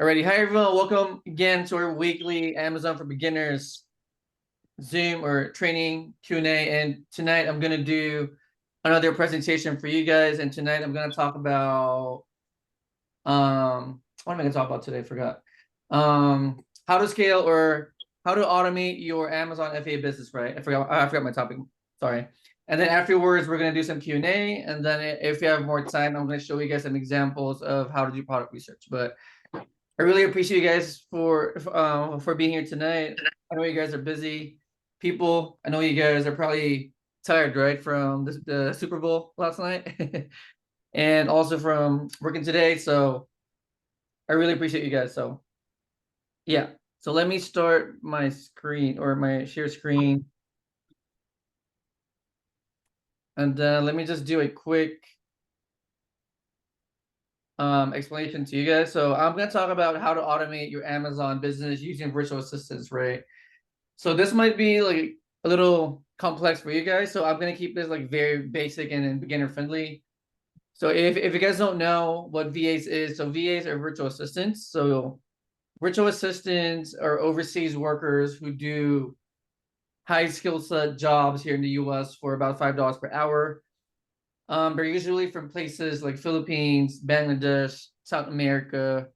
Alrighty, hi everyone. Welcome again to our weekly Amazon for Beginners Zoom or training Q&A. And tonight I'm gonna do another presentation for you guys. And tonight I'm gonna talk about what am I gonna talk about today? I forgot. How to scale or how to automate your Amazon FBA business, right? I forgot my topic. Sorry. And then afterwards we're gonna do some Q&A. And then if we have more time, I'm gonna show you guys some examples of how to do product research. But I really appreciate you guys for being here tonight. I know you guys are busy people. I know you guys are probably tired, right, from the Super Bowl last night, and also from working today. So I really appreciate you guys. So yeah. So let me start my screen or my share screen, and let me just do a quick explanation to you guys. So I'm gonna talk about how to automate your Amazon business using virtual assistants, right? So this might be like a little complex for you guys. So I'm gonna keep this like very basic and beginner friendly. So if you guys don't know what VAs is, so VAs are virtual assistants. So virtual assistants are overseas workers who do high skill set jobs here in the US for about $5 per hour. They're usually from places like Philippines, Bangladesh, South America.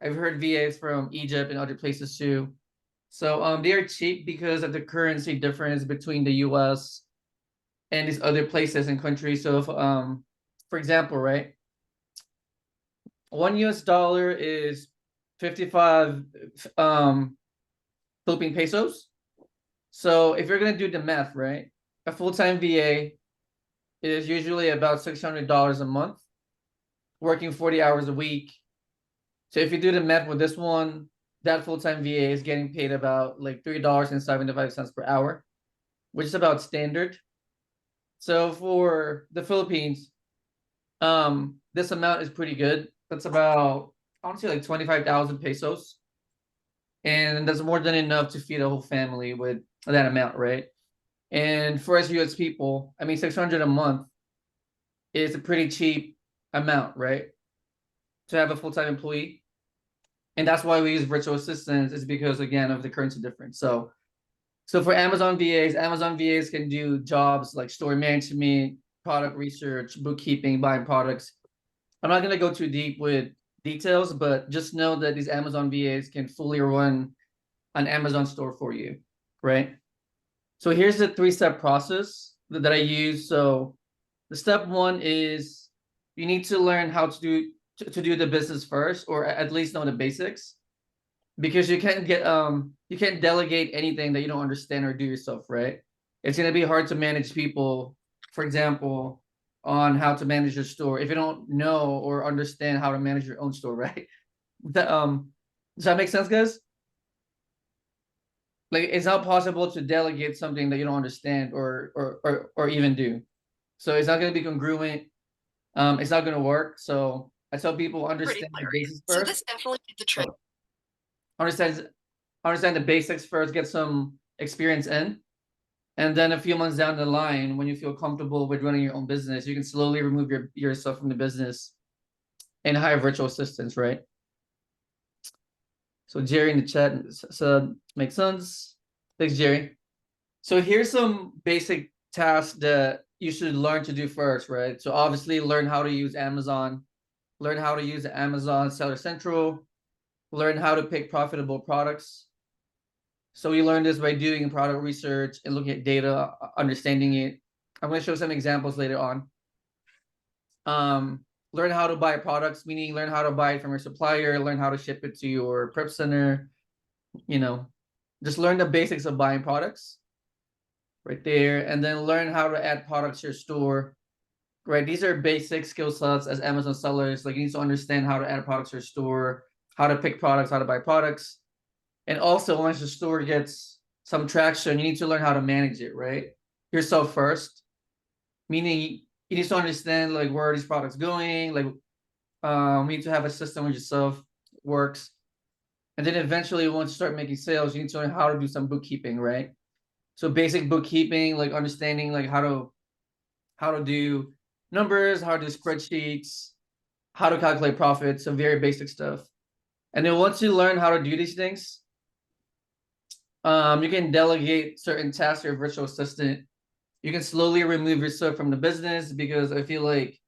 I've heard VAs from Egypt and other places too. So they are cheap because of the currency difference between the US and these other places and countries. So if, for example, right, one US dollar is 55 um Philippine pesos. So if you're gonna do the math, right, a full-time VA is usually about $600 a month, working 40 hours a week. So if you do the math with this one, that full-time VA is getting paid about like $3.75 per hour, which is about standard. So for the Philippines, this amount is pretty good. That's about, I want to say like 25,000 pesos. And that's more than enough to feed a whole family with that amount, right? And for us US people, I mean, 600 a month is a pretty cheap amount, right? To have a full-time employee. And that's why we use virtual assistants is because again of the currency difference. So for Amazon VAs can do jobs like store management, product research, bookkeeping, buying products. I'm not gonna go too deep with details, but just know that these Amazon VAs can fully run an Amazon store for you, right? So here's the three-step process that I use. So the step one is you need to learn how to do the business first, or at least know the basics, because you can't delegate anything that you don't understand or do yourself, right? It's gonna be hard to manage people, for example, on how to manage your store if you don't know or understand how to manage your own store, right? The, does that make sense, guys? Like it's not possible to delegate something that you don't understand or even do. So it's not gonna be congruent. It's not gonna work. So I tell people Pretty understand the clear. basics So first. this definitely did the trick. So understand understand the basics first, get some experience in. And then a few months down the line, when you feel comfortable with running your own business, you can slowly remove yourself from the business and hire virtual assistants, right? So Jerry in the chat said, makes sense. Thanks, Jerry. So here's some basic tasks that you should learn to do first, right? So obviously learn how to use Amazon, learn how to use Amazon Seller Central, learn how to pick profitable products. So we learn this by doing product research and looking at data, understanding it. I'm going to show some examples later on. Learn how to buy products, meaning learn how to buy it from your supplier, learn how to ship it to your prep center, you know, just learn the basics of buying products right there, and then learn how to add products to your store. Right, these are basic skill sets as Amazon sellers. Like you need to understand how to add products to your store, how to pick products, how to buy products, and also once the store gets some traction, you need to learn how to manage it. Right, yourself first, meaning you need to understand like where are these products going. Like, we need to have a system which itself works, and then eventually once you start making sales, you need to learn how to do some bookkeeping. Right, so basic bookkeeping, like understanding like how to do numbers, how to do spreadsheets, how to calculate profits, some very basic stuff. And then once you learn how to do these things, you can delegate certain tasks to your virtual assistant. You can slowly remove yourself from the business because I feel like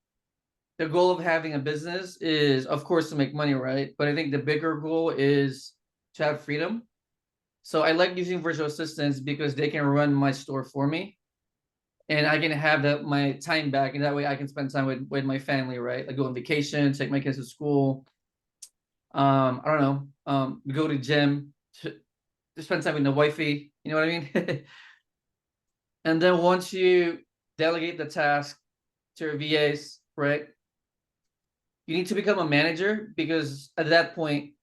the goal of having a business is, of course, to make money, right? But I think the bigger goal is to have freedom. So I like using virtual assistants because they can run my store for me, and I can have that my time back, and that way I can spend time with my family, right? Like go on vacation, take my kids to school. I don't know, go to gym to spend time with the wifey. You know what I mean? And then once you delegate the task to your VAs, right? You need to become a manager because at that point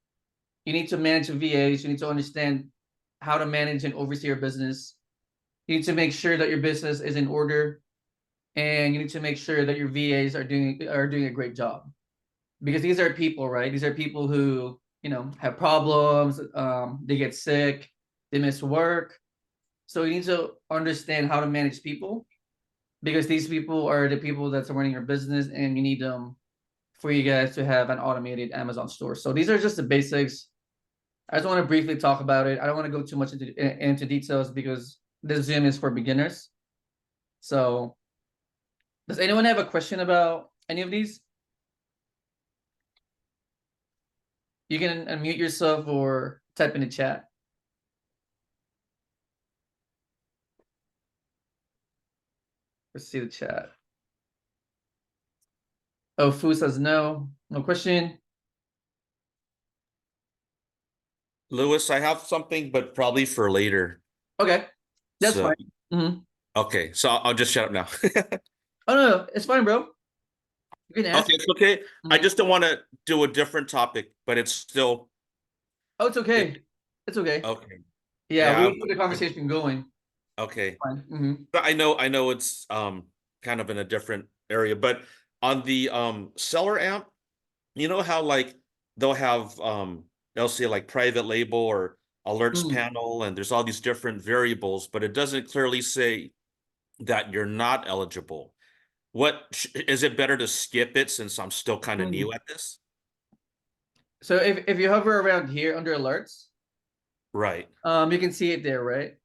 you need to manage your VAs. You need to understand how to manage and oversee your business. You need to make sure that your business is in order, and you need to make sure that your VAs are doing a great job because these are people, right? These are people who have problems. They get sick, they miss work, so you need to understand how to manage people because these people are the people that's running your business, and you need them for you guys to have an automated Amazon store. So these are just the basics. I just want to briefly talk about it. I don't want to go too much into details because this Zoom is for beginners. So, does anyone have a question about any of these? You can unmute yourself or type in the chat. Let's see the chat. Oh, Fu says no. No question. Lewis, I have something, but probably for later. Okay, that's So, fine. Mhm. okay, so I'll just shut up now. Oh no, it's fine, bro. You can ask. Okay, it's okay. I Mhm. just don't want to do a different topic, but it's still Oh, it's it, okay. It's okay. okay. Yeah, Yeah, we'll keep the conversation going. okay. Fine. Mhm. But I know it's kind of in a different area, but on the seller amp, you know how like they'll have they'll say like private label or alerts Mhm. panel, and there's all these different variables, but it doesn't clearly say that you're not eligible. Is it better to skip it since I'm still kind of new Mhm. at this? So if you hover around here under alerts, Right. you can see it there, right?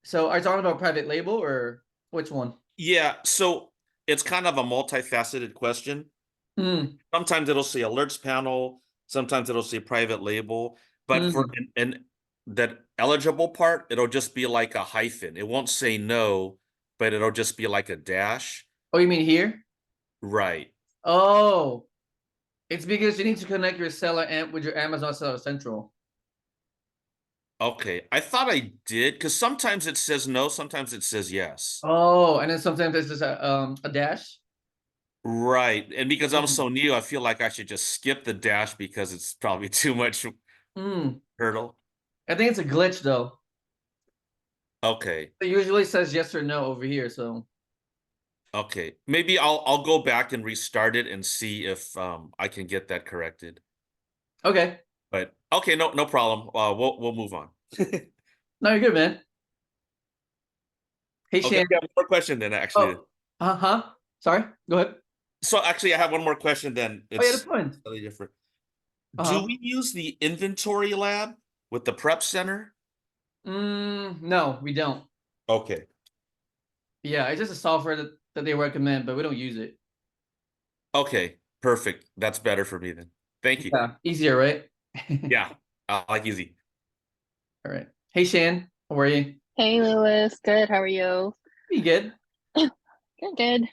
So are you talking about private label or which one? Yeah, so it's kind of a multifaceted question. Mm, Sometimes it'll say alerts panel, sometimes it'll say private label, but for mm. and that eligible part, it'll just be like a hyphen. It won't say no, but it'll just be like a dash. Oh, you mean here? Right. Oh, it's because you need to connect your seller amp with your Amazon Seller Central. Okay. I thought I did because sometimes it says no, sometimes it says yes. Oh, and then sometimes it's just a dash. Right. And because I'm Mm, so new, I feel like I should just skip the dash because it's probably too much mm. hurdle. I think it's a glitch though. Okay. It usually says yes or no over here. So Okay. Maybe I'll go back and restart it and see if I can get that corrected. okay, But okay, no problem. We'll move on. no, you're good, man. Hey, Okay, Shan. I have one more question then actually. Oh, huh. Sorry. Go ahead. So actually I have one more question then. Oh yeah, that's It's fine. really different. Do Uh-huh. we use the inventory lab with the prep center? No, we don't. Okay. Yeah, it's just a software that they recommend, but we don't use it. Okay. Perfect. That's better for me then. Thank you. Yeah, easier, right? Yeah. I like easy. All right. Hey, Shan, how are you? Hey Lewis, good. How are you? Pretty good. Good, good.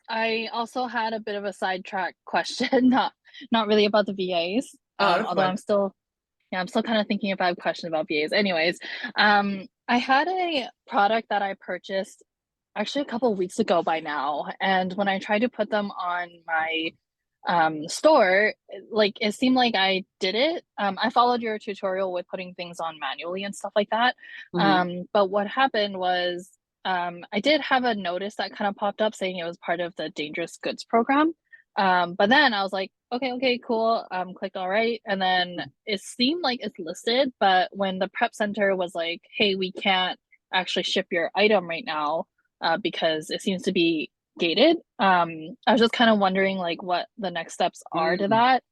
I also had a bit of a sidetrack question, not really about the VAs. Oh, that's Although fine. I'm still kind of thinking if I have a question about VAs. Anyways, I had a product that I purchased actually a couple of weeks ago by now, and when I tried to put them on my store, like it seemed like I did it. I followed your tutorial with putting things on manually and stuff like that. Mm-hmm. But what happened was I did have a notice that kind of popped up saying it was part of the dangerous goods program. But then I was like, okay, cool. Clicked all right, and then it seemed like it's listed, but when the prep center was like, hey, we can't actually ship your item right now because it seems to be gated. I was just kind of wondering like what the next steps are to Mm. that.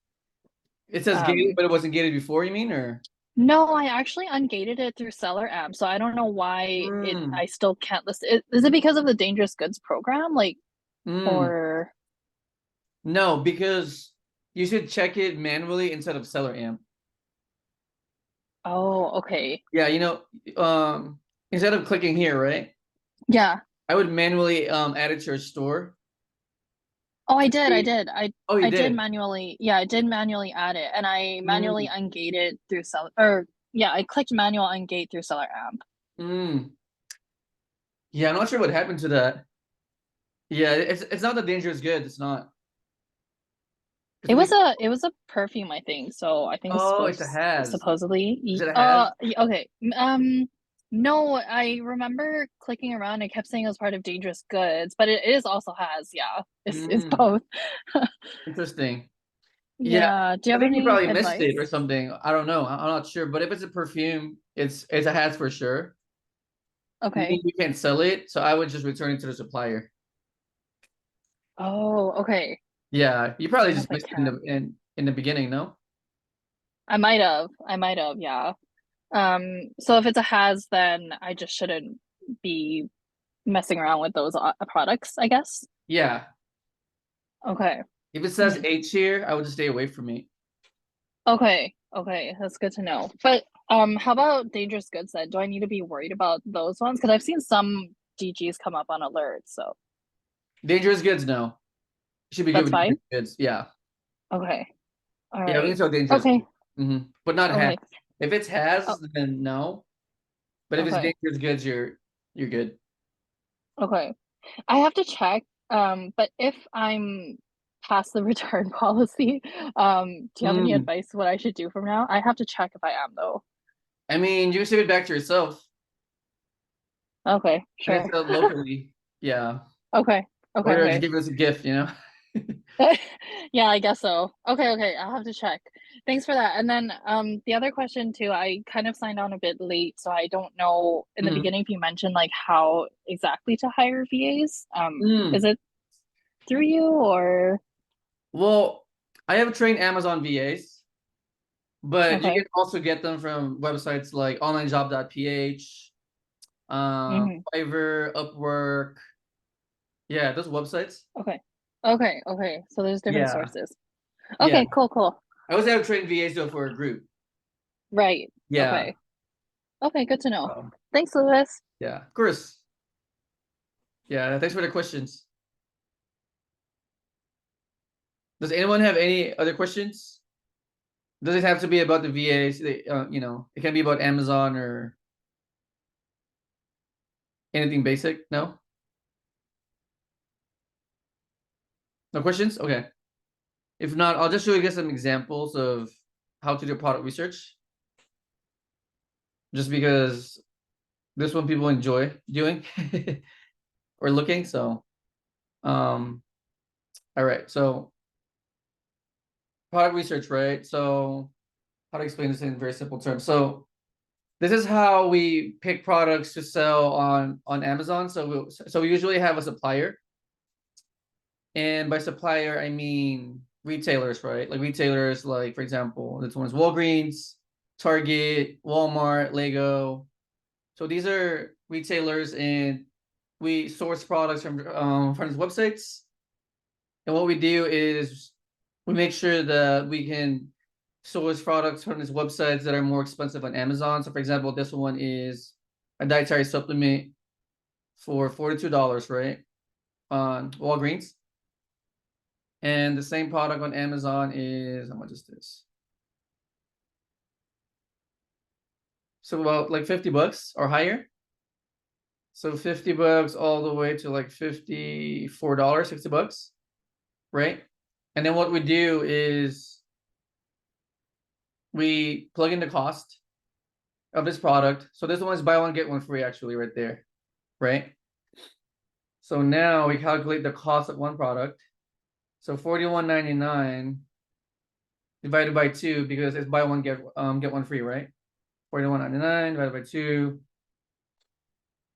It says gated, but it wasn't gated before, you mean, or? No, I actually ungated it through Seller Amp, so I don't know why Mm, I still can't list it. Is it because of the dangerous goods program? Like, mm. or No, because you should check it manually instead of Seller Amp. oh, okay. Yeah, instead of clicking here, right? Yeah. I would manually add it to your store. Oh, I To did. see. Oh, you I did did. manually. Yeah, I did manually add it, and I manually Mm, ungated through Seller. Or yeah, I clicked manual ungate through Seller Amp. mm. Yeah, I'm not sure what happened to that. Yeah, it's not the dangerous good. It's not. It's because It was a perfume, I think. So I think it's oh, it's a supposed has. supposedly. Is it a has? Okay. No, I remember clicking around. It kept saying it was part of dangerous goods, but it is also has. Yeah, it's Mm, both. interesting. Yeah, Yeah. Do you I have think you any probably missed it or advice? something. I don't know. I'm not sure. But if it's a perfume, it's a has for sure. Okay. Meaning you can't sell it, so I would just return it to the supplier. Oh, okay. Yeah, you I probably don't know if just I missed it in can. the beginning, no? I might have. I might have. Yeah. So if it's a has, then I just shouldn't be messing around with those products, I guess. Yeah. Okay. If it says Hmm. H here, I would just stay away from me. Okay. Okay. That's good to know. But how about dangerous goods then? Do I need to be worried about those ones? Because I've seen some DGs come up on alerts, so Dangerous goods, no. You should be good that's with fine. dangerous goods. Yeah. Okay. All Yeah, we can right. sell dangerous Okay. goods. But not has. Okay. If it's Oh, has, then no. But if it's okay. dangerous goods, you're good. Okay. I have to check. But if I'm past the return policy, do you have any Mm. advice what I should do from now? I have to check if I am though. I mean, you can ship it back to yourself Okay, and it's sure. locally. Yeah. Okay. Okay, Or just okay. give us a gift. Yeah, I guess so. Okay, okay. I'll have to check. Thanks for that. And then the other question too, I kind of signed on a bit late, so I don't know in the Mhm. beginning if you mentioned like how exactly to hire VAs. Is Mm. it through you or Well, I have trained Amazon VAs, but you okay. can also get them from websites like onlinejob.ph, Hmm. Fiverr, Upwork. Yeah, those websites. Okay. Okay, okay. So there's different Yeah, sources. yeah. Okay, cool, cool. I also have trained VAs though for a group. Right. Yeah. Okay. Okay, good to know. Um, Thanks, Lewis. yeah. Of course. Yeah. Thanks for the questions. Does anyone have any other questions? Does it have to be about the VAs? It can be about Amazon or anything basic. No? No questions? Okay. If not, I'll just show you guys some examples of how to do product research. Just because this one people enjoy doing or looking. So, um, all right. So product research, right? So how to explain this in very simple terms? So this is how we pick products to sell on Amazon. So we usually have a supplier, and by supplier I mean retailers, right? Like retailers, like for example, this one's Walgreens, Target, Walmart, Lego. So these are retailers, and we source products from these websites. And what we do is we make sure that we can source products from these websites that are more expensive on Amazon. So, for example, this one is a dietary supplement for $42, right? On Walgreens. And the same product on Amazon is how much is this? So about like 50 bucks or higher. So 50 bucks all the way to like $54, 60 bucks, right? And then what we do is we plug in the cost of this product. So this one is buy one, get one free actually right there, right? So now we calculate the cost of one product. So 41.99 divided by 2 because it's buy one, get one free, right? 41.99 divided by 2.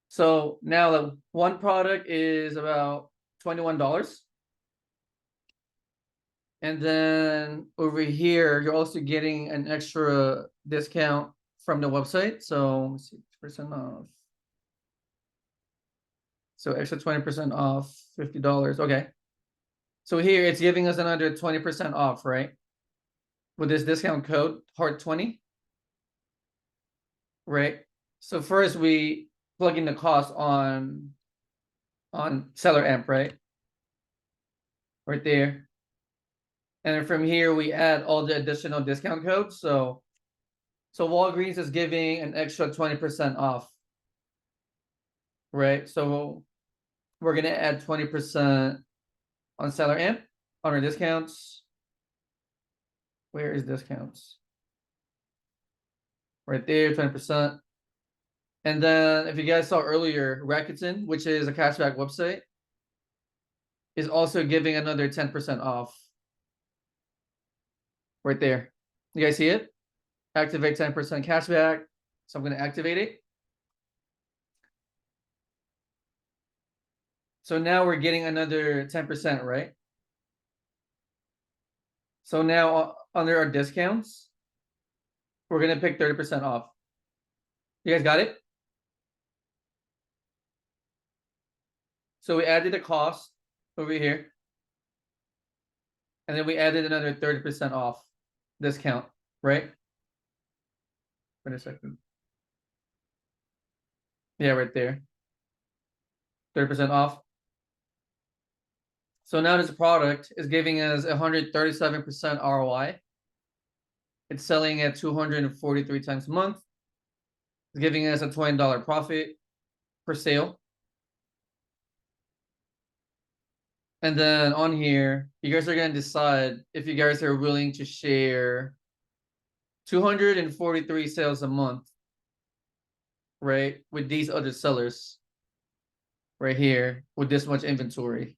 So now the one product is about $21. And then over here, you're also getting an extra discount from the website. So let's see, percent off. So extra 20% off, $50. Okay. So here it's giving us another 20% off, right? With this discount code, HEART20. Right. So first we plug in the cost on Seller Amp, right? Right there. And then from here we add all the additional discount codes. So Walgreens is giving an extra 20% off. Right. So we're gonna add 20% on Seller Amp on our discounts. Where is discounts? Right there, 20%. And then if you guys saw earlier, Rakuten, which is a cashback website, is also giving another 10% off. Right there. You guys see it? Activate 10% cashback. So I'm going to activate it. So now we're getting another 10%, right? So now under our discounts, we're going to pick 30% off. You guys got it? So we added a cost over here. And then we added another 30% off discount, right? Wait a second. Yeah, right there. 30% off. So now this product is giving us 137% ROI. It's selling at 243 times a month. It's giving us a $20 profit per sale. And then on here, you guys are going to decide if you guys are willing to share 243 sales a month, right? With these other sellers right here with this much inventory.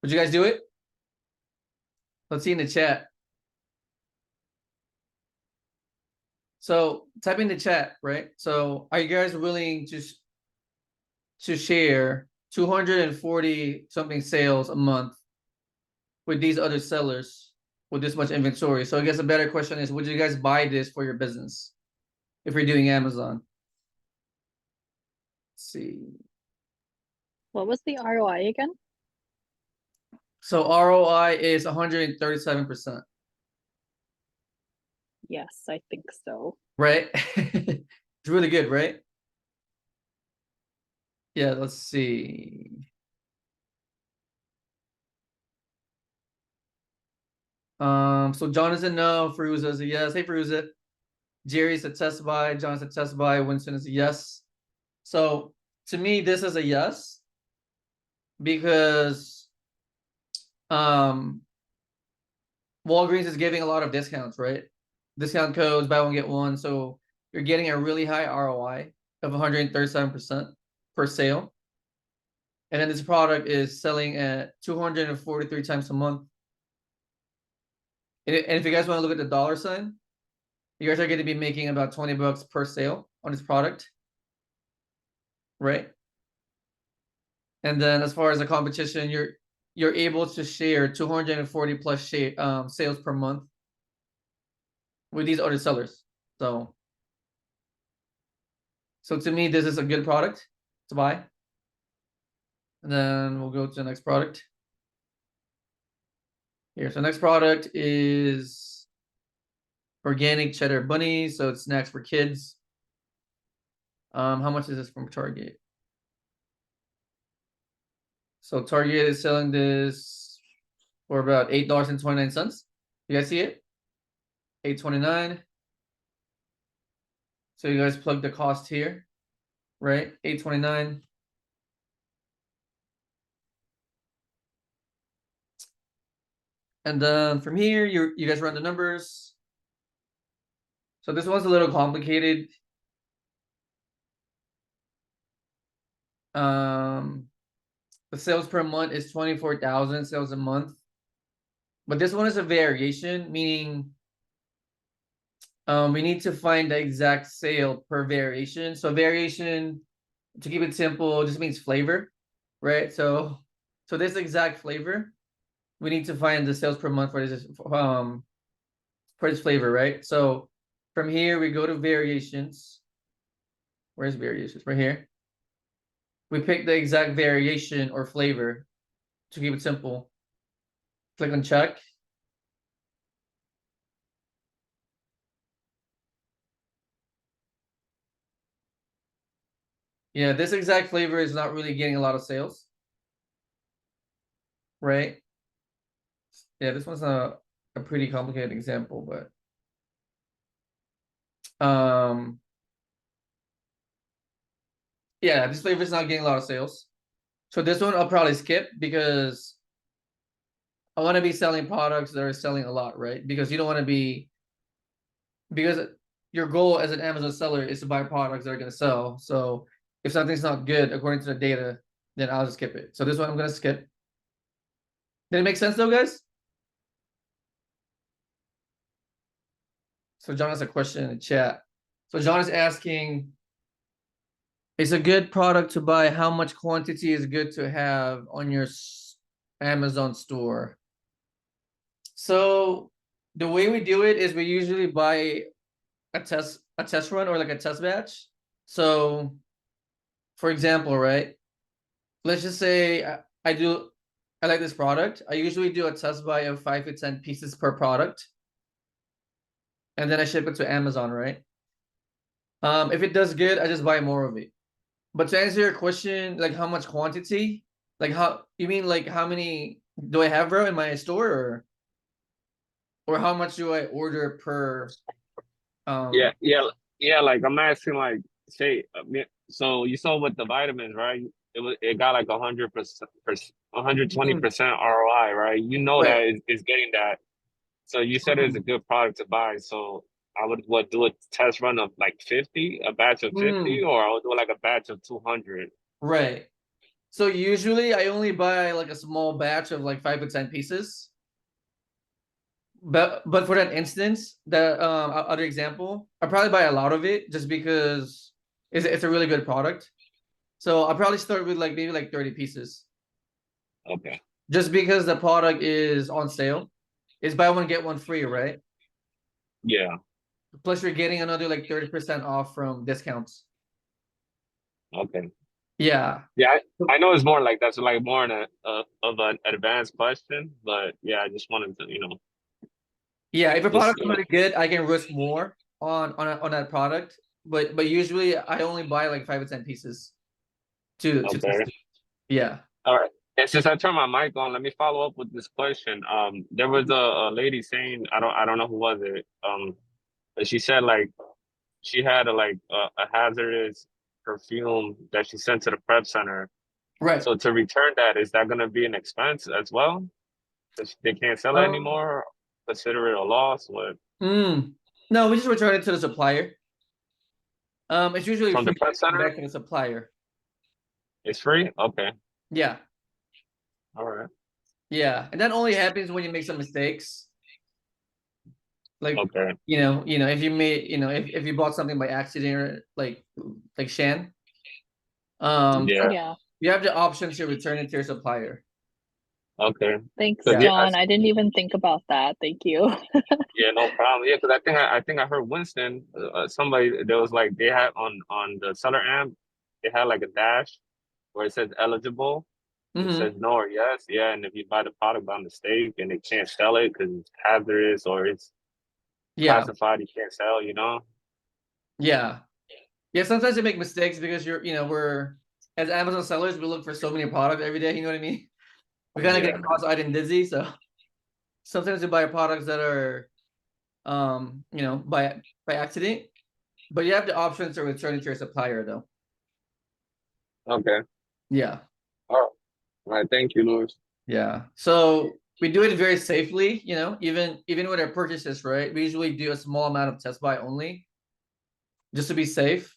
Would you guys do it? Let's see in the chat. So type in the chat, right? So are you guys willing to share 240 something sales a month with these other sellers with this much inventory? So I guess a better question is, would you guys buy this for your business if you're doing Amazon? Let's see. What was the ROI again? So ROI is 137%. Yes, I think so. Right? It's really good, right? Yeah, let's see. So John is a no, Feruza is a yes. Hey Feruza. Jerry's a test buy, John's a test buy, Winston is a yes. So to me, this is a yes because Walgreens is giving a lot of discounts, right? Discount codes, buy one, get one. So you're getting a really high ROI of 137% per sale. And then this product is selling at 243 times a month. And if you guys want to look at the dollar sign, you guys are going to be making about 20 bucks per sale on this product. Right? And then as far as the competition, you're able to share 240 plus sales per month with these other sellers. So to me, this is a good product to buy. And then we'll go to the next product. Here, so next product is organic cheddar bunny. So it's snacks for kids. How much is this from Target? So Target is selling this for about $8.29. You guys see it? $8.29. So you guys plug the cost here, right? $8.29. And then from here, you guys run the numbers. So this one's a little complicated. The sales per month is 24,000 sales a month. But this one is a variation, meaning we need to find the exact sale per variation. So variation, to keep it simple, just means flavor, right? So this exact flavor we need to find the sales per month for this flavor, right? So from here we go to variations. Where's variations? Right here. We pick the exact variation or flavor to keep it simple. Click on check. Yeah, this exact flavor is not really getting a lot of sales. Right? Yeah, this one's a pretty complicated example, but yeah, this flavor is not getting a lot of sales. So this one I'll probably skip because I want to be selling products that are selling a lot, right? Because you don't want to be, because your goal as an Amazon seller is to buy products that are going to sell. So if something's not good according to the data, then I'll just skip it. So this one I'm going to skip. Did it make sense though, guys? So John has a question in the chat. So John is asking, is a good product to buy? How much quantity is good to have on your Amazon store? So the way we do it is we usually buy a test run or like a test batch. So for example, right? Let's just say I like this product. I usually do a test buy of 5 to 10 pieces per product. And then I ship it to Amazon, right? If it does good, I just buy more of it. But to answer your question, like how much quantity? Like how you mean like how many do I have, bro, in my store, or how much do I order per Yeah, yeah. Like I'm asking, like, say, so you saw with the vitamins, right? It got like 100%, 120% ROI, right? You know right. that is getting that. So you said it's a good product to buy. So I would do a test run of like 50, a batch of 50, or I would do like a batch of 200. Right. So usually I only buy like a small batch of like 5 to 10 pieces. But for that instance, the other example, I probably buy a lot of it just because it's a really good product. So I'll probably start with like maybe like 30 pieces. Okay. Just because the product is on sale. It's buy one get one free, right? Yeah. Plus you're getting another like 30% off from discounts. Okay. Yeah. Yeah, I know it's more like that's like more of an advanced question, but yeah, I just wanted to, Yeah, if a just product's really good, I can risk more on that product. But usually I only buy like 5 to 10 pieces to test okay. it. Yeah. All right. And since I turned my mic on, let me follow up with this question. There was a lady saying, I don't know who was it. But she said like she had a hazardous perfume that she sent to the prep center. Right. So to return that, is that going to be an expense as well? Because they can't sell it Um, anymore. Consider it a loss. What no, we just return it to the supplier. It's usually from the free prep center? back to the supplier. It's free. Okay. Yeah. All right. Yeah. And that only happens when you make some mistakes. Like, Okay. if you made, if you bought something by accident or like Shan, Yeah. Yeah. you have the option to return it to your supplier. Okay. Thanks, 'Cause, Yeah. John. I didn't even think about that. Thank you. yeah, no problem. Yeah, because I think I heard Winston, somebody there was like they had on the seller amp, they had like a dash where it says eligible. It Mm-hmm. says no or yes. Yeah, and if you buy the product by mistake and they can't sell it because it's hazardous or it's Yeah. classified, you can't sell. Yeah. Yeah. Sometimes you make mistakes because we're as Amazon sellers, we look for so many products every day. You know what I mean? We kind of Yeah. get cross-eyed dizzy. So sometimes you buy products that are, by accident, but you have the option to return it to your supplier though. Okay. Yeah. All right. Thank you, Louis. Yeah. So we do it very safely, even with our purchases, right? We usually do a small amount of test buy only, just to be safe.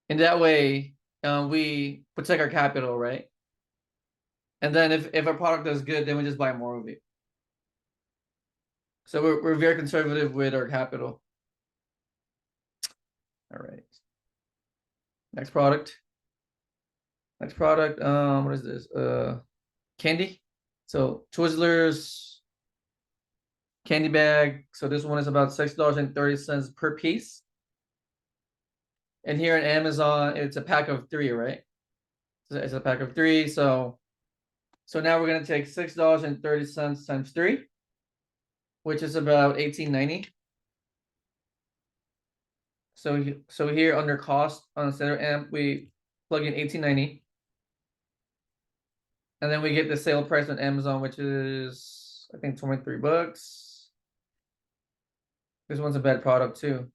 And that way, we protect our capital, right? And then if our product does good, then we just buy more of it. So we're very conservative with our capital. All right. Next product. What is this? Candy. So Twizzlers candy bag. So this one is about $6.30 per piece. And here on Amazon, it's a pack of 3, right? So it's a pack of 3. So now we're gonna take $6.30 times 3, which is about $18.90. So here under cost on the center amp, we plug in $18.90. And then we get the sale price on Amazon, which is I think $23. This one's a bad product too.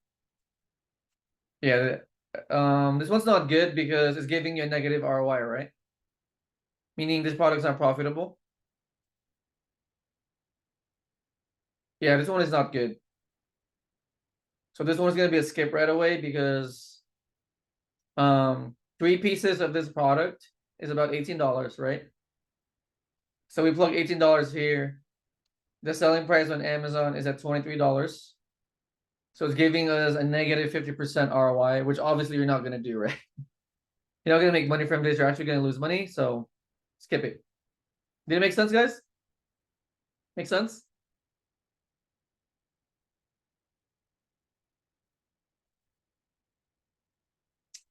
Yeah, this one's not good because it's giving you a negative ROI, right? Meaning this product's not profitable. Yeah, this one is not good. So this one's gonna be a skip right away because 3 pieces of this product is about $18, right? So we plug $18 here. The selling price on Amazon is at $23. So it's giving us a negative 50% ROI, which obviously you're not gonna do, right? You're not gonna make money from this, you're actually gonna lose money, so skip it. Did it make sense, guys? Make sense?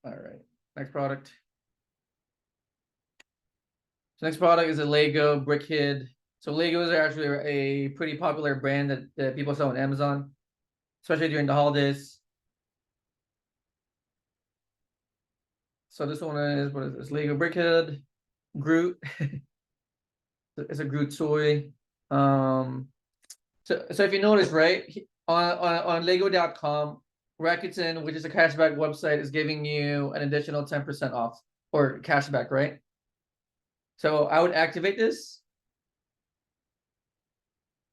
All right, next product. So next product is a Lego BrickHead. So Legos are actually a pretty popular brand that people sell on Amazon, especially during the holidays. So this one is, what is this? Lego BrickHead, Groot. It's a Groot toy. So if you notice, right, on Lego.com, Rakuten, which is a cashback website, is giving you an additional 10% off or cashback, right? So I would activate this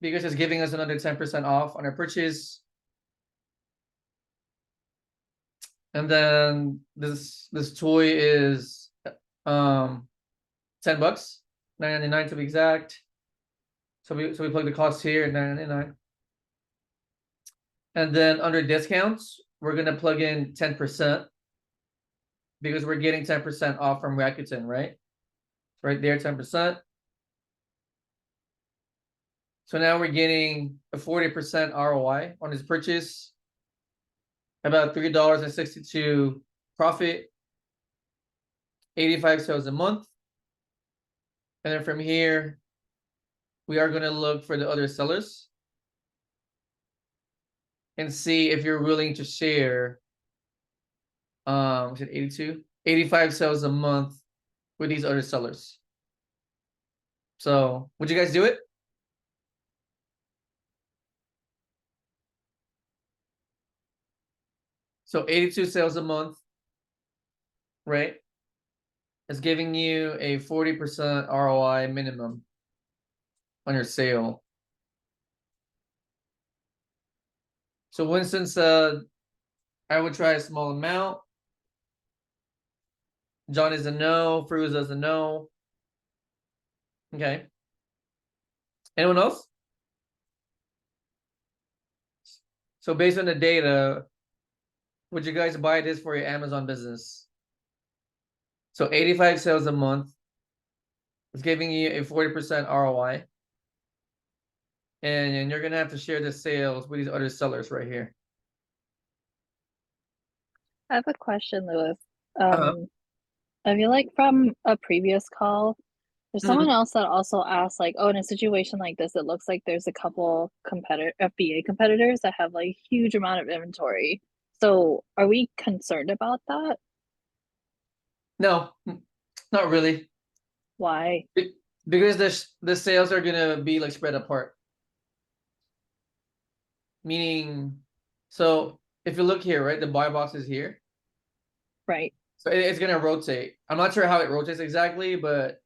because it's giving us another 10% off on our purchase. And then this toy is $10, $9.99 to be exact. So we plug the cost here, $9.99. And then under discounts, we're gonna plug in 10% because we're getting 10% off from Rakuten, right? Right there, 10%. So now we're getting a 40% ROI on this purchase, about $3.62 profit, 85 sales a month. And then from here, we are gonna look for the other sellers and see if you're willing to share, was it 82? 85 sales a month with these other sellers. So would you guys do it? So 82 sales a month, right? It's giving you a 40% ROI minimum on your sale. So Winston said, I would try a small amount. John is a no. Fruz is a no. Okay. Anyone else? So based on the data, would you guys buy this for your Amazon business? So 85 sales a month. It's giving you a 40% ROI. And you're gonna have to share the sales with these other sellers right here. I have a question, Lewis. Uh-huh. I feel like from a previous call, there's Mhm. someone else that also asked, like, oh, in a situation like this, it looks like there's a couple FBA competitors that have like huge amount of inventory. So are we concerned about that? No, not really. Why? Because the sales are gonna be like spread apart. Meaning, so if you look here, right, the buy box is here. Right. So it's gonna rotate. I'm not sure how it rotates exactly, but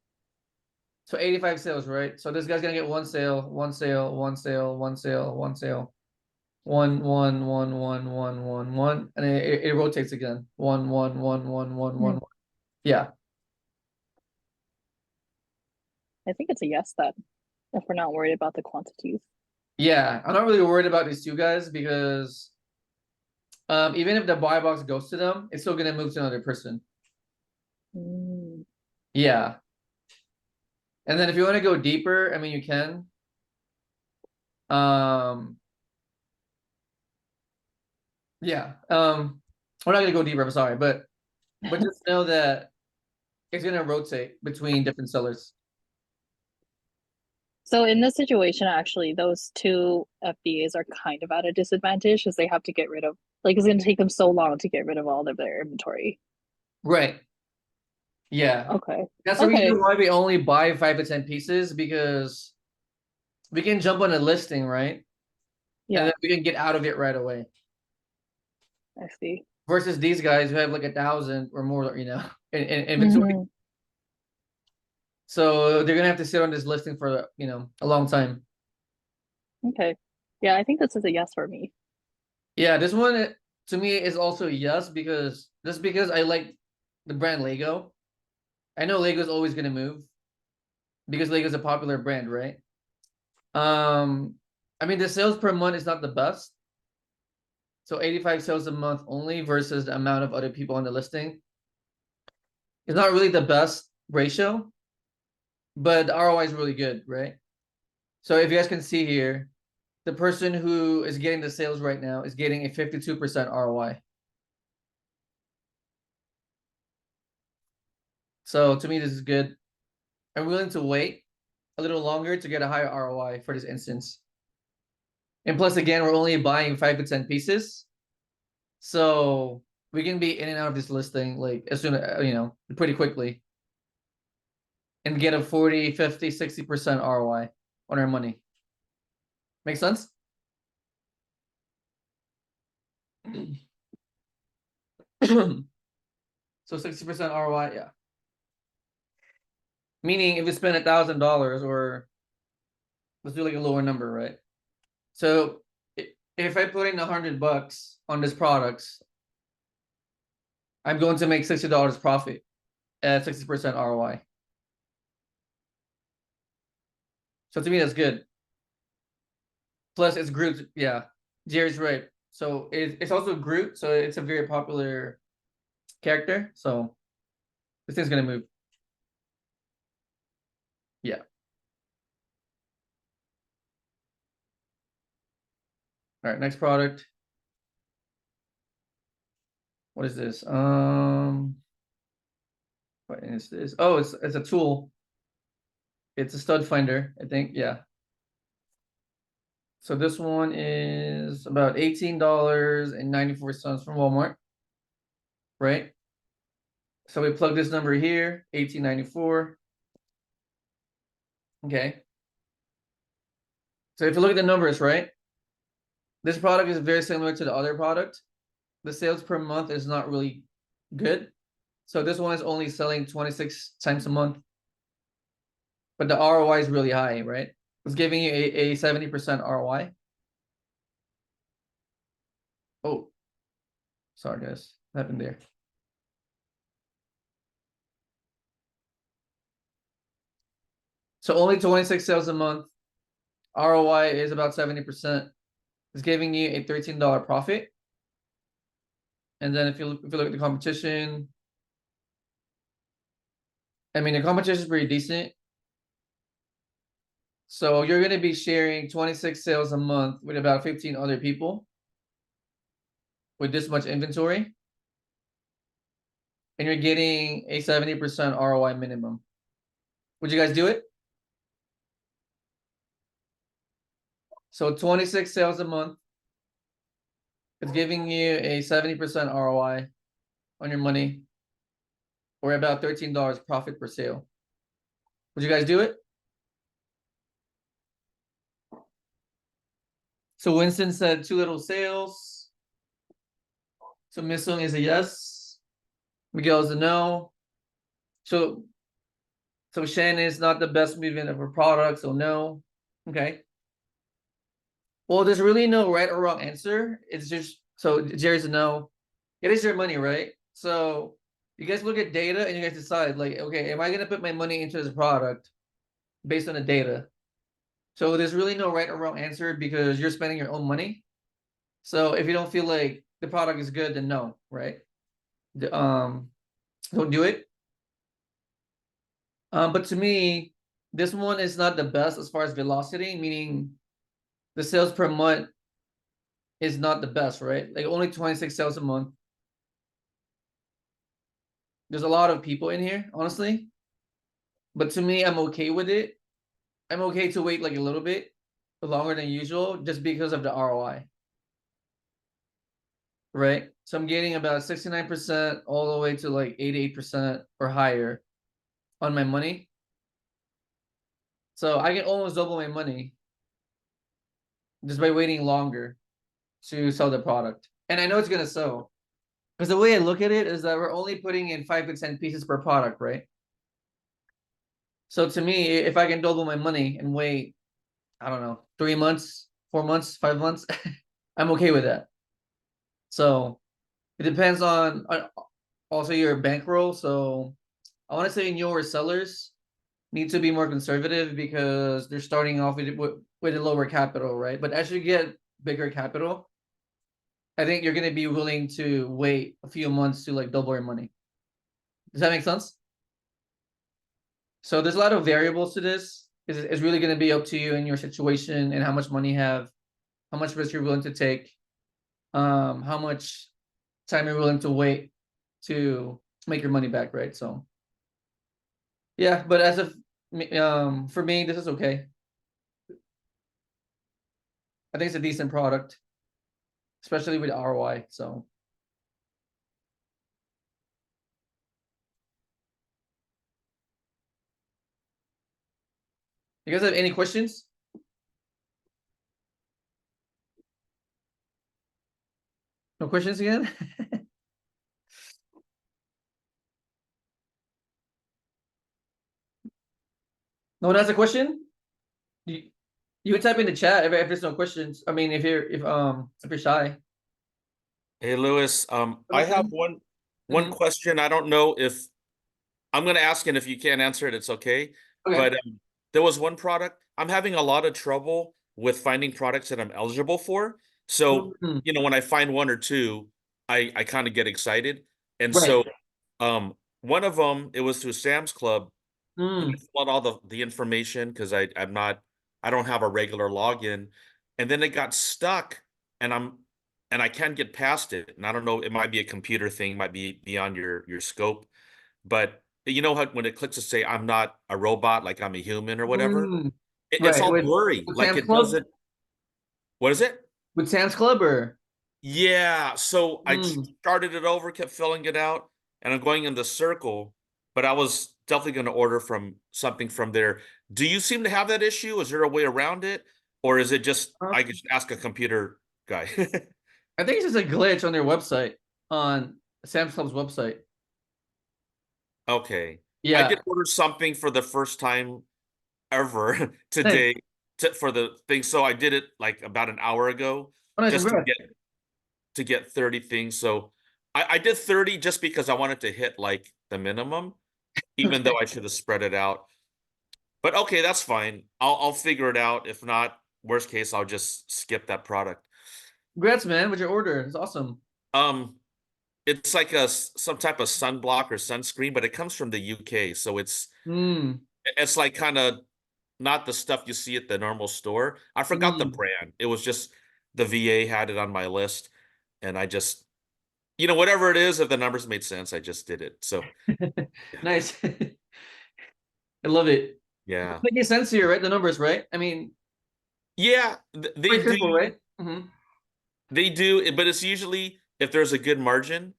so 85 sales, right? So this guy's gonna get one sale, one sale, one sale, one sale, one sale, one, and it rotates again. One. Yeah. I think it's a yes then, if we're not worried about the quantities. Yeah. I'm not really worried about these two guys because even if the buy box goes to them, it's still gonna move to another person. Mm. Yeah. And then if you want to go deeper, I mean, you can. Yeah. We're not gonna go deeper, I'm sorry, but just know that it's gonna rotate between different sellers. So in this situation, actually, those two FBAs are kind of at a disadvantage because they have to get rid of, like, it's going to take them so long to get rid of all of their inventory. Right. Yeah. Okay. That's the Okay. reason why we only buy 5 to 10 pieces, because we can jump on a listing, right? And Yeah, then we can get out of it right away. I see. Versus these guys who have like 1,000 or more, in inventory. Mhm. So they're gonna have to sit on this listing for, a long time. Okay. Yeah, I think this is a yes for me. Yeah, this one to me is also a yes, because I like the brand Lego. I know Lego's always gonna move because Lego's a popular brand, right? I mean, the sales per month is not the best. So 85 sales a month only versus the amount of other people on the listing. It's not really the best ratio, but the ROI is really good, right? So if you guys can see here, the person who is getting the sales right now is getting a 52% ROI. So to me, this is good. I'm willing to wait a little longer to get a higher ROI for this instance. And plus, again, we're only buying 5 to 10 pieces. So we can be in and out of this listing like as soon as, pretty quickly. And get a 40, 50, 60% ROI on our money. Make sense? So 60% ROI, yeah. Meaning if you spend $1,000, or let's do like a lower number, right? So if I put in $100 on this products, I'm going to make $60 profit at 60% ROI. So to me, that's good. Plus, it's Groot. Yeah, Jerry's right. So it's also Groot. So it's a very popular character. So this thing's gonna move. Yeah. All right. Next product. What is this? What is this? Oh, it's a tool. It's a stud finder, I think. Yeah. So this one is about $18.94 from Walmart, right? So we plug this number here, $18.94. Okay. So if you look at the numbers, right? This product is very similar to the other product. The sales per month is not really good. So this one is only selling 26 times a month. But the ROI is really high, right? It's giving you a 70% ROI. Oh, sorry guys, what happened there? So only 26 sales a month. ROI is about 70%. It's giving you a $13 profit. And then if you look at the competition, I mean, the competition is pretty decent. So you're going to be sharing 26 sales a month with about 15 other people with this much inventory. And you're getting a 70% ROI minimum. Would you guys do it? So 26 sales a month. It's giving you a 70% ROI on your money, or about $13 profit per sale. Would you guys do it? So Winston said 2 little sales. So Missung is a yes. Miguel is a no. So Shannon is not the best movement of her product, so no. Okay. Well, there's really no right or wrong answer. It's just, so Jerry's a no. It is your money, right? So you guys look at data and you guys decide, like, okay, am I gonna put my money into this product based on the data? So there's really no right or wrong answer because you're spending your own money. So if you don't feel like the product is good, then no, right? Don't do it. But to me, this one is not the best as far as velocity, meaning the sales per month is not the best, right? Like only 26 sales a month. There's a lot of people in here, honestly. But to me, I'm okay with it. I'm okay to wait like a little bit longer than usual just because of the ROI. Right? So I'm getting about 69% all the way to like 88% or higher on my money. So I can almost double my money just by waiting longer to sell the product. And I know it's gonna sell. Because the way I look at it is that we're only putting in 5 to 10 pieces per product, right? So to me, if I can double my money and wait, I don't know, 3 months, 4 months, 5 months, I'm okay with that. So it depends on also your bankroll. So I want to say newer sellers need to be more conservative because they're starting off with a lower capital, right? But as you get bigger capital, I think you're gonna be willing to wait a few months to like double your money. Does that make sense? So there's a lot of variables to this. It's really gonna be up to you and your situation and how much money you have, how much risk you're willing to take, how much time you're willing to wait to make your money back, right? So yeah, but as of for me, this is okay. I think it's a decent product, especially with ROI. So you guys have any questions? No questions again? No one has a question? You can type in the chat if there's no questions. I mean, if you're shy. Hey, Lewis, I have one Mhm. question. I don't know if I'm going to ask, and if you can't answer it, it's okay. Okay. But there was one product I'm having a lot of trouble with finding products that I'm eligible for. So, Mhm. when I find one or two, I kind of get excited. And Right. so, one of them, it was through Sam's Club. And I Mm. filled out all the information because I don't have a regular login. And then it got stuck, and I can't get past it. And I don't know, it might be a computer thing, might be beyond your scope. But you know how when it clicks to say I'm not a robot, like I'm a human or whatever, Mm. it's Right. all blurry. With Like Sam's it Club? doesn't. What is it? With Sam's Club or Yeah. So I mm. started it over, kept filling it out, and I'm going in the circle, but I was definitely going to order from something from there. Do you seem to have that issue? Is there a way around it? Or is it just I could just ask a computer guy? I think it's just a glitch on their website, on Sam's Club's website. Okay. I Yeah. did order something for the first time ever Nice. today for the thing. So I did it like about an hour ago Oh, nice. just Congrats. to get 30 things. So I did 30 just because I wanted to hit like the minimum, even though I should have spread it out. But okay, that's fine. I'll figure it out. If not, worst case, I'll just skip that product. Congrats, man, with your order. It's awesome. Um, it's like some type of sunblock or sunscreen, but it comes from the UK, so Mm. it's like kind of not the stuff you see at the normal store. I forgot the Mm. brand. It was just the VA had it on my list, and I just, whatever it is, if the numbers made sense, I just did it. So Nice. I love it. yeah, Making sense here, right? The numbers, right? I mean, yeah, they pretty do, simple, right? but it's usually if there's a good margin,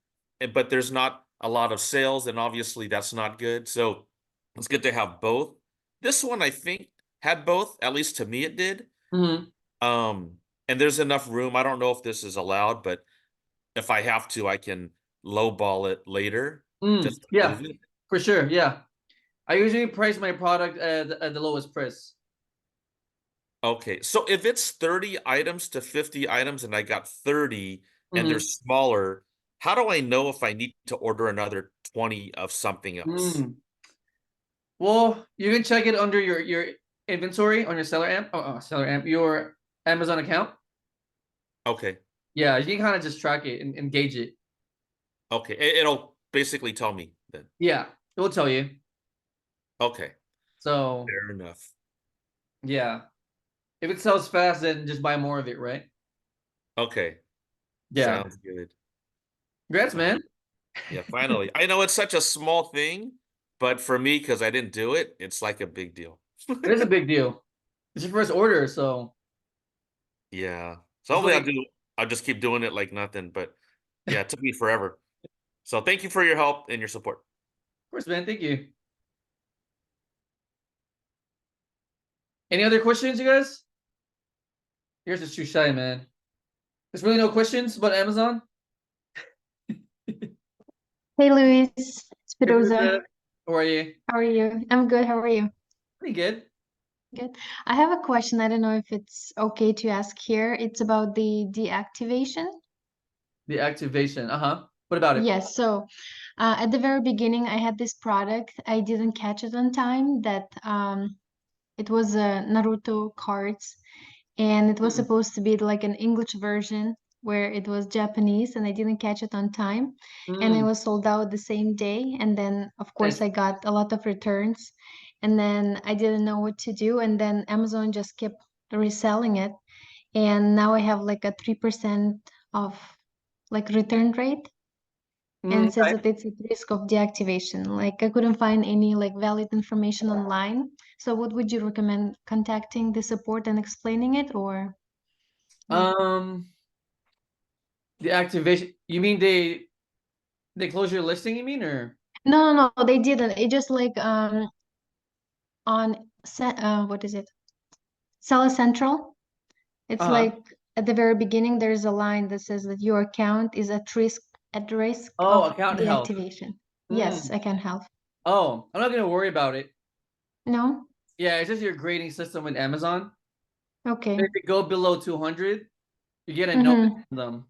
but there's not a lot of sales, then obviously that's not good. So it's good to have both. This one I think had both, at least to me it did. Mm-hmm. Um, and there's enough room. I don't know if this is allowed, but if I have to, I can lowball it later Mm. just to Yeah, move it. for sure. Yeah. I usually price my product at the lowest price. Okay, so if it's 30 items to 50 items and I got 30 and they're Mm-hmm. smaller, how do I know if I need to order another 20 of something else? Mm. Well, you can check it under your inventory on your seller amp. Seller amp, your Amazon account. Okay, Yeah, you can kind of just track it and gauge it. okay, it'll basically tell me then. Yeah, it will tell you. Okay, So Fair enough. yeah, if it sells fast, then just buy more of it, right? Okay. Yeah. Sounds good. Congrats, man. Yeah, finally. I know it's such a small thing, but for me, because I didn't do it, it's like a big deal. It is a big deal. It's your first order, so Yeah. So it's hopefully like, I'll just keep doing it like nothing. But yeah, it took me forever. So thank you for your help and your support. of course, man. Thank you. Any other questions, you guys? Yours is too shy, man. There's really no questions about Amazon. Hey Luis, Hey, Spiroza. Princess. How are you? How are you? I'm good. How are you? Pretty good. Good. I have a question. I don't know if it's okay to ask here. It's about the deactivation. The activation. Uh-huh. What about it? Yes. So, at the very beginning, I had this product. I didn't catch it on time. That it was Naruto cards, and it was Mm, supposed to be like an English version where it was Japanese, and I didn't catch it on time, and it mm, was sold out the same day. And then, of course, nice. I got a lot of returns, and then I didn't know what to do, and then Amazon just kept reselling it, and now I have like a 3% of like return rate, and it says Okay. that it's at risk of deactivation. Like I couldn't find any like valid information online. So what would you recommend, contacting the support and explaining it, or like Um, the activation. You mean they close your listing, you mean, or no, they didn't. It just like what is it? Seller Central. It's uh-huh. like at the very beginning there's a line that says that your account is at risk Oh, of account health. deactivation. Yes, Mm. I can help. Oh, I'm not gonna worry about it. No? Yeah, it's just your grading system with Amazon. Okay. If it go below 200, you get a notice Mm-hmm. from them.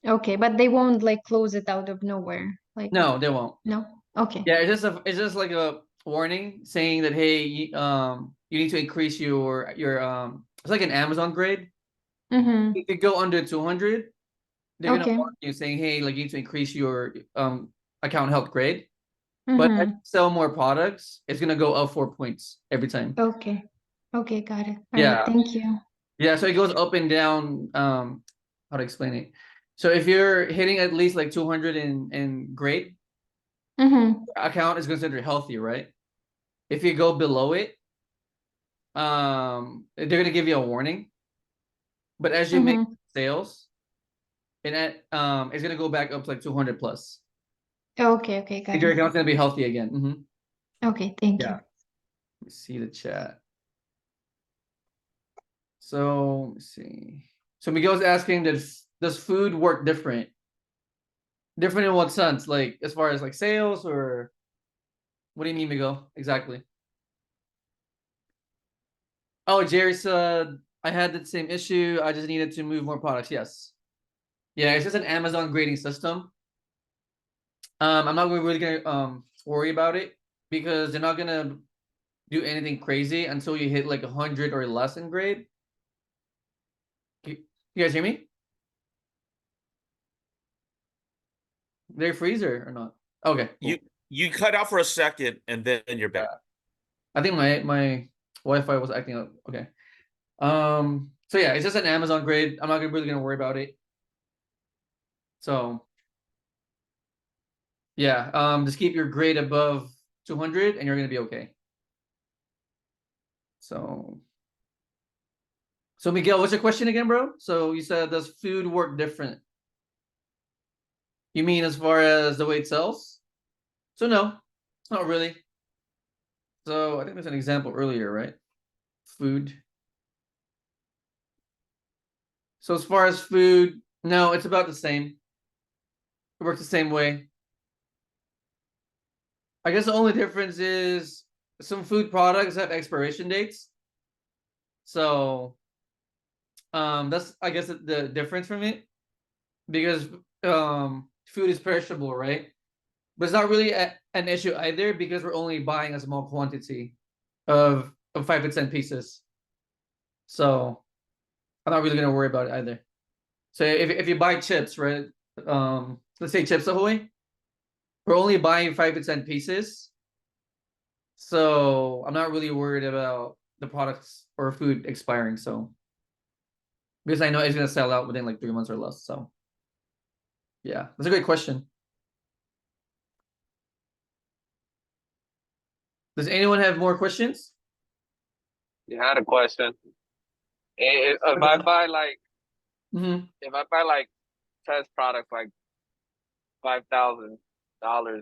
Okay, but they won't like close it out of nowhere. Like, No, they won't. no? Okay. Yeah, it's just like a warning saying that hey, you need to increase your it's like an Amazon grade. Mm-hmm. If you go under 200, they're gonna Okay. warn you saying hey, like you need to increase your account health grade. But as Mm-hmm. you sell more products, it's gonna go up 4 points every time. Okay. Okay, got it. All right, Yeah, thank you. yeah. So it goes up and down. How to explain it? So if you're hitting at least like 200 in grade, Mm-hmm. account is considered healthy, right? If you go below it, they're gonna give you a warning. But as you make Mm-hmm. sales, and it's gonna go back up to like 200 plus. Okay, got Your it. account's gonna be healthy again. Okay, thank Yeah. you. Let me see the chat. So let me see. So Miguel's asking, does food work different? Different in what sense? Like as far as like sales, or what do you mean, Miguel? Exactly. Oh, Jerry said I had the same issue. I just needed to move more products. Yes. Yeah, it's just an Amazon grading system. I'm not really gonna worry about it because they're not gonna do anything crazy until you hit like 100 or less in grade. You guys hear me? They're freezer or not? Okay, You cool. you cut out for a second and then you're back. I think my Wi-Fi was acting up. Okay. So yeah, it's just an Amazon grade. I'm not really gonna worry about it. So yeah, just keep your grade above 200 and you're gonna be okay. So Miguel, what's your question again, bro? So you said, does food work different? You mean as far as the way it sells? So no, not really. So I think there's an example earlier, right? Food. So as far as food, no, it's about the same. It works the same way. I guess the only difference is some food products have expiration dates. So that's I guess the difference from it, because food is perishable, right? But it's not really an issue either because we're only buying a small quantity of 5 to 10 pieces. So I'm not really gonna worry about it either. So if you buy chips, right? Let's say Chips Ahoy, we're only buying 5 to 10 pieces. So I'm not really worried about the products or food expiring. So because I know it's gonna sell out within like 3 months or less. So yeah, that's a great question. Does anyone have more questions? You had a question. If I buy like Mm-hmm. if I buy like test products like $5,000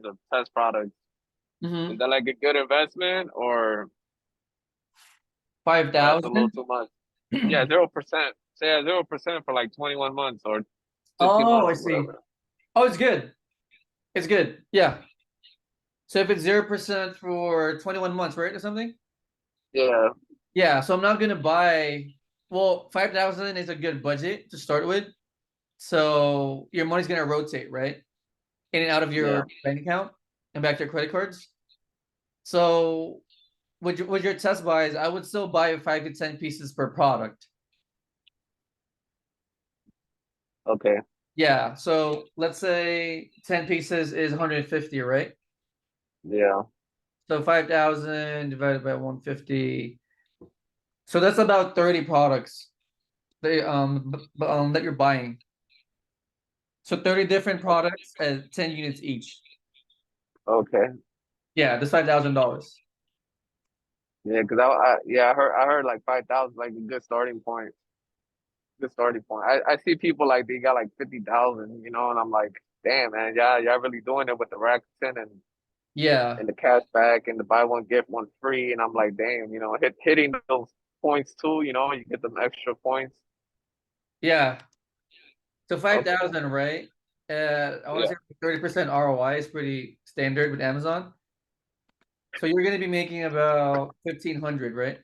of test products, Mm-hmm. is that like a good investment or that's a little 5,000. too much? Yeah, 0%. Say 0% for like 21 months or 15 Oh, months I or see. whatever. Oh, it's good. It's good. Yeah. So if it's 0% for 21 months, right, or something? Yeah, Yeah. So I'm not gonna buy. Well, 5,000 is a good budget to start with. So your money's gonna rotate, right? In and out of yeah. your bank account and back to your credit cards. So with your test buys, I would still buy 5 to 10 pieces per product. Okay. Yeah. So let's say 10 pieces is 150, right? Yeah. So 5,000 divided by 150. So that's about 30 products that you're buying. So 30 different products at 10 units each. Okay. Yeah, that's $5,000. Yeah, because I heard like 5,000 like a good starting point. Good starting point. I see people like they got like 50,000, and I'm like, damn man, y'all really doing it with the Rakuten Yeah. and the cash back and the buy one get one free, and I'm like, damn, hitting those points too, you get them extra points. Yeah. So Okay. 5,000, right? I want to Yeah. say 30% ROI is pretty standard with Amazon. So you're gonna be making about 1,500, right?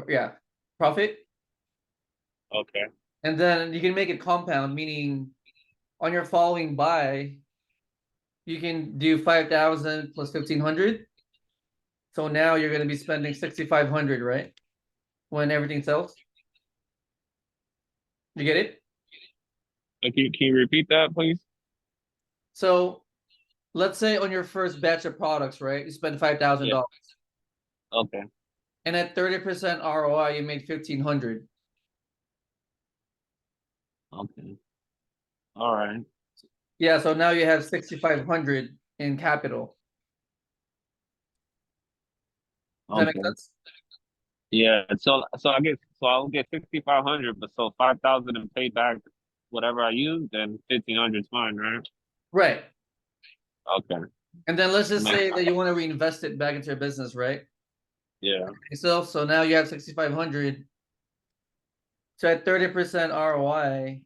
Yeah. Profit. Okay. And then you can make it compound, meaning on your following buy, you can do 5,000 plus 1,500. So now you're gonna be spending 6,500, right? When everything sells. You get it? Can you repeat that, please? So let's say on your first batch of products, right? You spend Yeah. $5,000. Okay. And at 30% ROI, you made 1,500. Okay. All right. Yeah, so now you have 6,500 in capital. Does that make Okay. sense? Yeah. So I guess I'll get 6,500, but so 5,000 and pay back whatever I use, then 1,500 is fine, right? Right. Okay. And then let's just Makes say that you want to reinvest it back into your business, right? Yeah. So now you have 6,500. So at 30% ROI,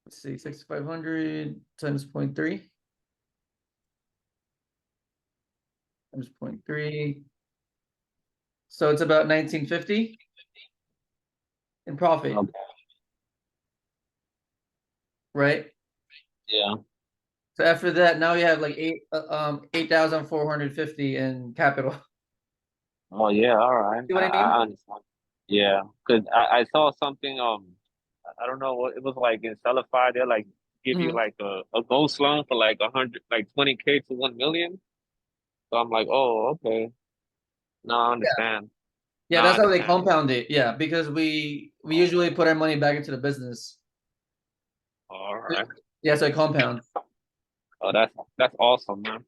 let's see, 6,500 times 0.3 times 0.3. So it's about 1,950 in profit, Okay. right? Yeah. So after that, now you have like 8,450 in capital. Oh yeah. All right. See what I mean? I understand. Yeah. Because I saw something. I don't know what it was like in Sellify. They like give you Mhm. like a gold loan for like 100, like 20K to 1 million. So I'm like, oh, okay. Now I understand. Yeah, Now I that's how they understand. compound it. Yeah, because we Oh, usually put our money back into the business. all right. Yeah, so it compounds. Oh, that's awesome, man.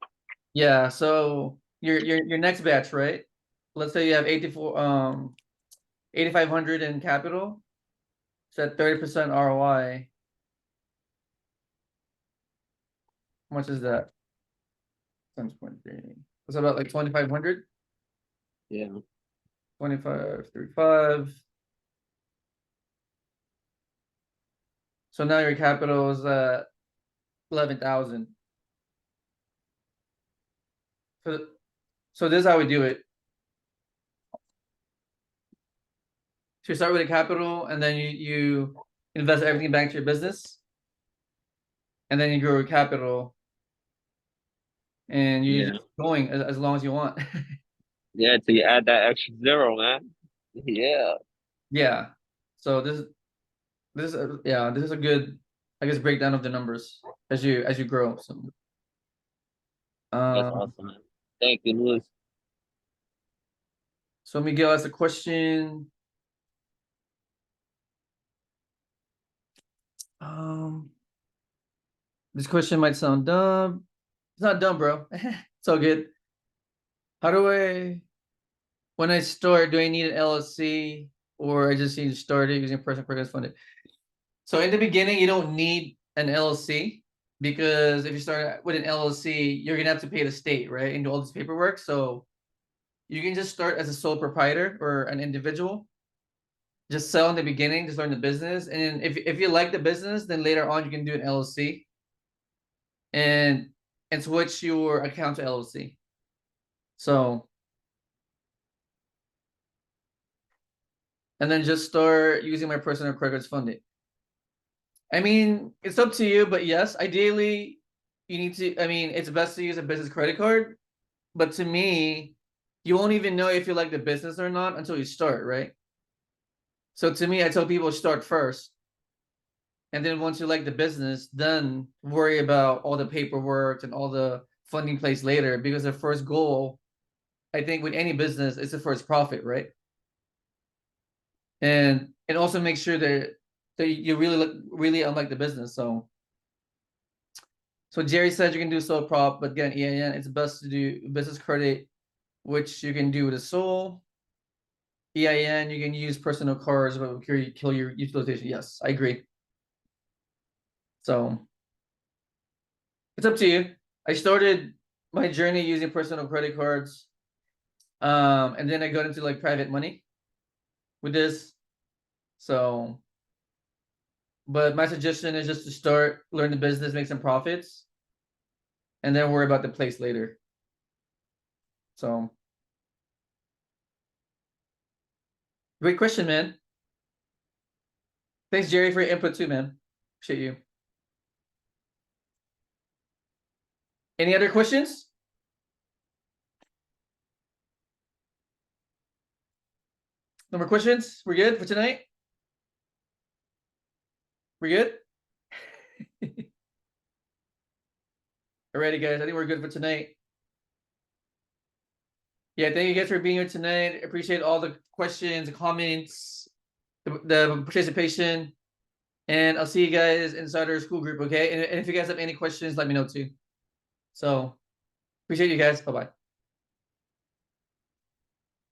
Yeah, so your next batch, right? Let's say you have 8,500 in capital. So at 30% ROI, how much is that? Times 0.3. It's about like 2,500, Yeah. 25, 35. So now your capital is 11,000. So so this is how we do it. So you start with a capital and then you invest everything back to your business. And then you grow your capital and you Yeah. just keep going as long as you want. Yeah. So you add that extra zero, man. Yeah. Yeah. So this is a good, I guess, breakdown of the numbers as you grow. So That's um awesome, man. Thank you, Louis. So Miguel asked a question. This question might sound dumb. It's not dumb, bro. It's all good. How do when I start, do I need an LLC or I just need to start it using personal credit funded? So in the beginning, you don't need an LLC because if you start with an LLC, you're gonna have to pay the state, right? And do all this paperwork. So you can just start as a sole proprietor or an individual. Just sell in the beginning, just learn the business. And if you like the business, then later on you can do an LLC and switch your account to LLC. So and then just start using my personal credit cards funded. I mean, it's up to you, but yes, ideally you need to, I mean, it's best to use a business credit card, but to me, you won't even know if you like the business or not until you start, right? So to me, I tell people start first. And then once you like the business, then worry about all the paperwork and all the funding place later, because the first goal, I think with any business, is the first profit, right? And also make sure that you really unlike the business. So Jerry said you can do sole prop, but again, EIN, it's best to do business credit, which you can do with a sole. EIN, you can use personal cards, but will kill your utilization. Yes, I agree. So it's up to you. I started my journey using personal credit cards. And then I got into like private money with this. So, but my suggestion is just to start, learn the business, make some profits, and then worry about the place later. So, great question, man. Thanks, Jerry, for your input too, man. Appreciate you. Any other questions? No more questions? We're good for tonight? We're good? Alrighty, guys. I think we're good for tonight. Yeah, thank you guys for being here tonight. Appreciate all the questions, comments, the participation. And I'll see you guys inside our school group, okay? And if you guys have any questions, let me know too. So appreciate you guys. Bye-bye.